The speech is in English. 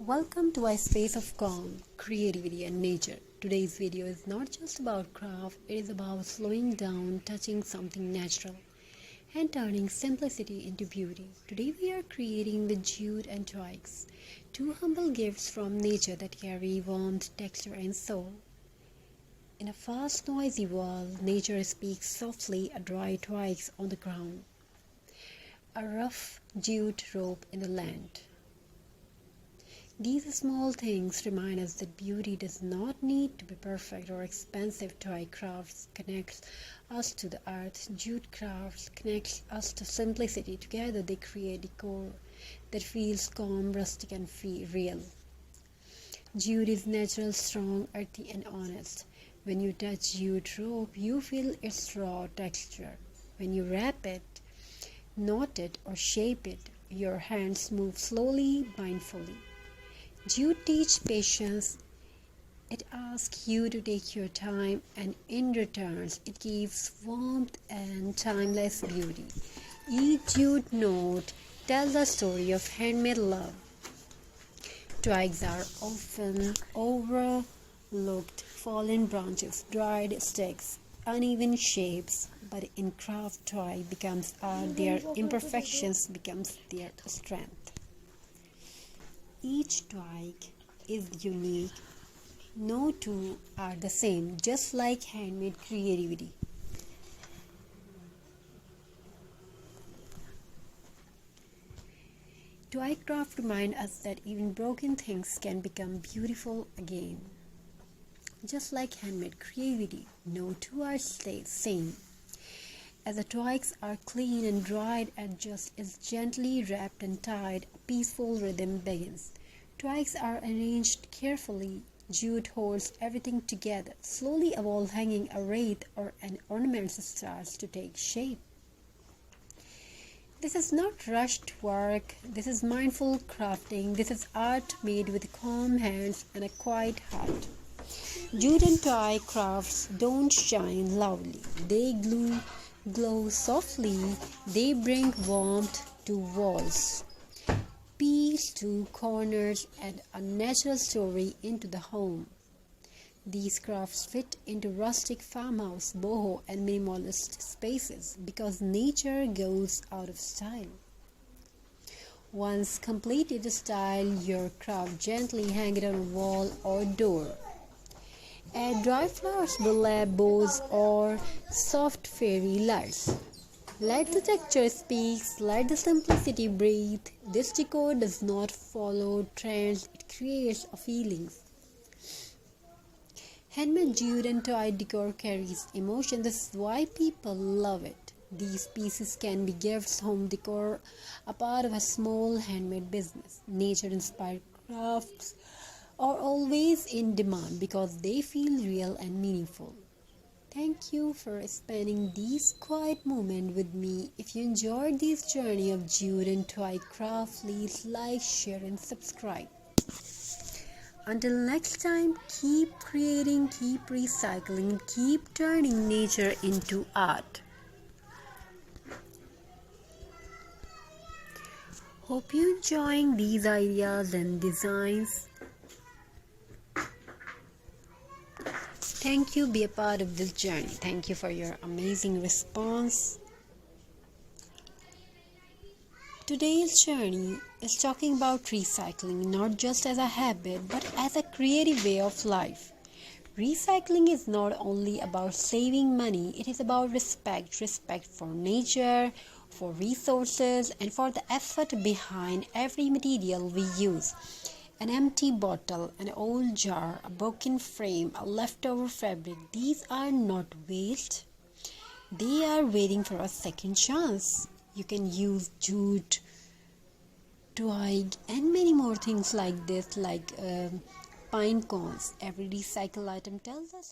Welcome to a space of calm, creativity and nature. Today's video is not just about craft, it is about slowing down, touching something natural and turning simplicity into beauty. Today we are creating the jute and twigs, two humble gifts from nature that carry warmth, texture and soul. In a fast, noisy world, nature speaks softly, a dry twigs on the ground, a rough jute rope in the land. These small things remind us that beauty does not need to be perfect or expensive. Twig crafts connects us to the earth. Jute crafts connects us to simplicity. Together they create decor that feels calm, rustic and real. Jute is natural, strong, earthy and honest. When you touch jute rope, you feel its raw texture. When you wrap it, knot it or shape it, your hands move slowly, mindfully. Jute teaches patience. It asks you to take your time, and in return, it gives warmth and timeless beauty. Each jute knot tells a story of handmade love. Twigs are often overlooked, fallen branches, dried sticks, uneven shapes, but in craft, twig becomes art. Their imperfections becomes their strength. Each twig is unique. No two are the same, just like handmade creativity. Twig craft reminds us that even broken things can become beautiful again. Just like handmade creativity, no two are the same. As the twigs are clean and dried and just is gently wrapped and tied, a peaceful rhythm begins. Twigs are arranged carefully. Jute holds everything together. Slowly a wall hanging, a wreath or an ornament starts to take shape. This is not rushed work. This is mindful crafting. This is art made with calm hands and a quiet heart. Jute and twig crafts don't shine loudly. They glow softly. They bring warmth to walls, peace to corners, and a natural story into the home. These crafts fit into rustic farmhouse, boho, and minimalist spaces because nature goes out of style. Once completed style your craft, gently hang it on a wall or door. Add dry flowers, burlap bows, or soft fairy lights. Let the texture speak, let the simplicity breathe. This decor does not follow trends, it creates a feeling. Handmade jute and twig decor carries emotion. This is why people love it. These pieces can be gifts, home decor, a part of a small handmade business. Nature-inspired crafts are always in demand because they feel real and meaningful. Thank you for spending these quiet moments with me. If you enjoyed this journey of jute and twig craft, please like, share and subscribe. Until next time, keep creating, keep recycling, keep turning nature into art. Hope you're enjoying these ideas and designs. Thank you, be a part of this journey. Thank you for your amazing response. Today's journey is talking about recycling, not just as a habit, but as a creative way of life. Recycling is not only about saving money, it is about respect for nature, for resources, and for the effort behind every material we use. An empty bottle, an old jar, a broken frame, a leftover fabric, these are not waste. They are waiting for a second chance. You can use jute, twig, and many more things like this, like pine cones. Every recycled item tells us